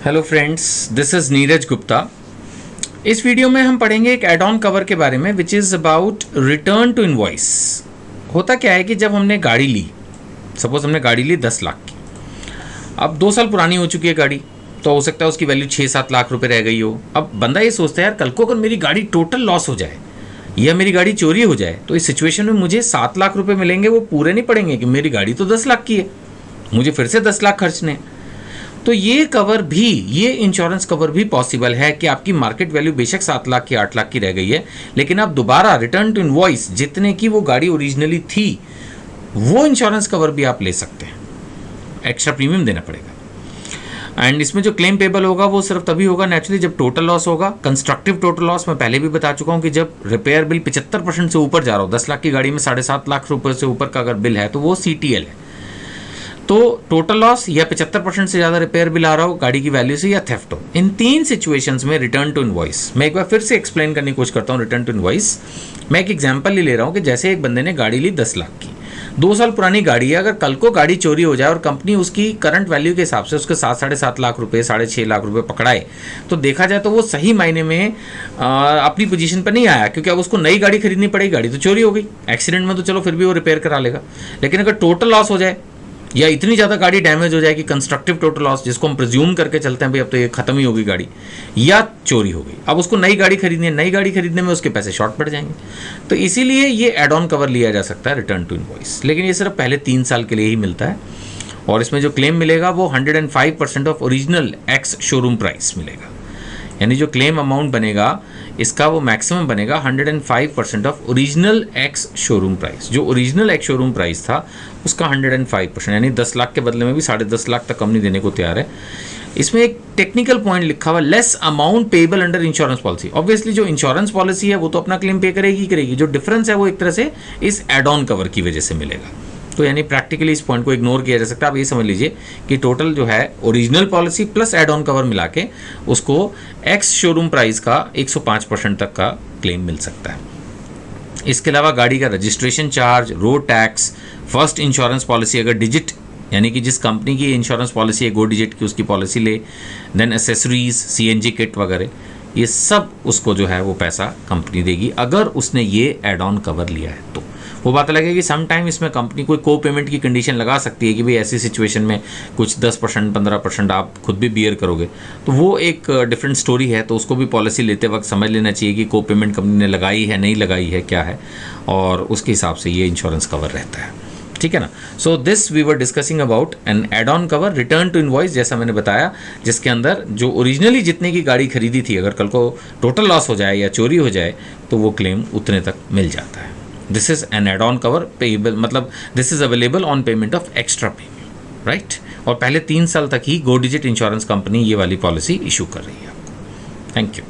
Hello friends, this is Neeraj Gupta. इस video में हम पढ़ेंगे एक एड ऑन कवर के बारे में which is about return to invoice. होता क्या है कि जब हमने गाड़ी ली, सपोज हमने गाड़ी ली 10 लाख की, अब 2 साल पुरानी हो चुकी है गाड़ी, तो हो सकता है उसकी वैल्यू 6-7 लाख रुपए रह गई हो। अब बंदा ये सोचता है यार कल को अगर मेरी गाड़ी टोटल लॉस हो जाए या मेरी गाड़ी चोरी हो जाए तो इस सिचुएशन में मुझे 7 लाख रुपए मिलेंगे, वो पूरे नहीं पड़ेंगे कि मेरी गाड़ी तो 10 लाख की है, मुझे फिर से 10 लाख खर्चने हैं। तो ये कवर भी, ये इंश्योरेंस कवर भी पॉसिबल है कि आपकी मार्केट वैल्यू बेशक 7 लाख की 8 लाख की रह गई है, लेकिन आप दोबारा रिटर्न टू इनवॉइस जितने की वो गाड़ी ओरिजिनली थी वो इंश्योरेंस कवर भी आप ले सकते हैं। एक्स्ट्रा प्रीमियम देना पड़ेगा एंड इसमें जो क्लेम पेबल होगा वो सिर्फ तभी होगा नेचुरली जब टोटल लॉस होगा। कंस्ट्रक्टिव टोटल लॉस मैं पहले भी बता चुका हूं कि जब रिपेयर बिल 75% से ऊपर जा रहा हो, 10 लाख की गाड़ी में 7.5 लाख रुपए से ऊपर का अगर बिल है तो वो CTL है। तो टोटल लॉस या 75% से ज़्यादा रिपेयर बिल आ रहा हो गाड़ी की वैल्यू से, या थेफ्ट हो, इन 3 सिचुएशंस में रिटर्न टू इनवॉइस। मैं एक बार फिर से एक्सप्लेन करने की कोशिश करता हूँ रिटर्न टू इनवॉइस। मैं एक एग्जांपल ले रहा हूँ कि जैसे एक बंदे ने गाड़ी ली 10 लाख की, 2 साल पुरानी गाड़ी है, अगर कल को गाड़ी चोरी हो जाए और कंपनी उसकी करंट वैल्यू के हिसाब से उसके 7-7.5 लाख रुपए, 6.5 लाख रुपए पकड़ाए, तो देखा जाए तो वो सही मायने में अपनी पोजीशन पर नहीं आया, क्योंकि अब उसको नई गाड़ी खरीदनी पड़ेगी। गाड़ी तो चोरी हो गई, एक्सीडेंट में तो चलो फिर भी वो रिपेयर करा लेगा, लेकिन अगर टोटल लॉस हो जाए या इतनी ज़्यादा गाड़ी डैमेज हो जाए कि कंस्ट्रक्टिव टोटल लॉस, जिसको हम प्रिज्यूम करके चलते हैं भाई अब तो ये खत्म ही होगी गाड़ी, या चोरी हो गई, अब उसको नई गाड़ी खरीदनी है, नई गाड़ी खरीदने में उसके पैसे शॉर्ट पड़ जाएंगे। तो इसीलिए ये एड ऑन कवर लिया जा सकता है रिटर्न टू इनवॉइस, लेकिन ये सिर्फ पहले 3 साल के लिए ही मिलता है और इसमें जो क्लेम मिलेगा वो 105% of original ex showroom price मिलेगा। यानी जो क्लेम अमाउंट बनेगा इसका वो मैक्सिमम बनेगा 105% of original ex showroom price. जो ओरिजिनल एक्स शोरूम प्राइस था उसका 105%, यानी 10 लाख के बदले में भी 10.5 लाख तक कंपनी देने को तैयार है। इसमें एक टेक्निकल पॉइंट लिखा हुआ, less amount payable under insurance policy. Obviously जो इंश्योरेंस पॉलिसी है वो तो अपना क्लेम पे करेगी, जो डिफरेंस है वो एक तरह से इस एड ऑन कवर की वजह से मिलेगा। तो यानी प्रैक्टिकली इस पॉइंट को इग्नोर किया जा सकता है। आप ये समझ लीजिए कि टोटल जो है original policy plus add on cover मिला के उसको एक्स शोरूम प्राइस का 105% तक का क्लेम मिल सकता है। इसके अलावा गाड़ी का registration charge, road tax, first insurance policy अगर डिजिट, यानी कि जिस कंपनी की इंश्योरेंस पॉलिसी है 2 डिजिट की उसकी पॉलिसी ले, देन एसेसरीज, CNG किट वगैरह, ये सब उसको जो है वो पैसा कंपनी देगी अगर उसने ये एड ऑन कवर लिया है। तो वो बात अलग है कि सम टाइम इसमें कंपनी कोई को पेमेंट की कंडीशन लगा सकती है कि भाई ऐसी सिचुएशन में कुछ 10%, 15% आप खुद भी बियर करोगे, तो वो एक डिफरेंट स्टोरी है। तो उसको भी पॉलिसी लेते वक्त समझ लेना चाहिए कि को पेमेंट कंपनी ने लगाई है, नहीं लगाई है, क्या है, और उसके हिसाब से ये इंश्योरेंस कवर रहता है। ठीक है ना। So this we were discussing about an add on cover return to invoice, जैसा मैंने बताया, जिसके अंदर जो ओरिजिनली जितने की गाड़ी खरीदी थी अगर कल को टोटल लॉस हो जाए या चोरी हो जाए तो वो क्लेम उतने तक मिल जाता है। This is an add-on cover payable, मतलब this is available on payment of extra premium, right? और पहले 3 साल तक ही 2 डिजिट इंश्योरेंस कंपनी ये वाली पॉलिसी इशू कर रही है आपको। Thank you.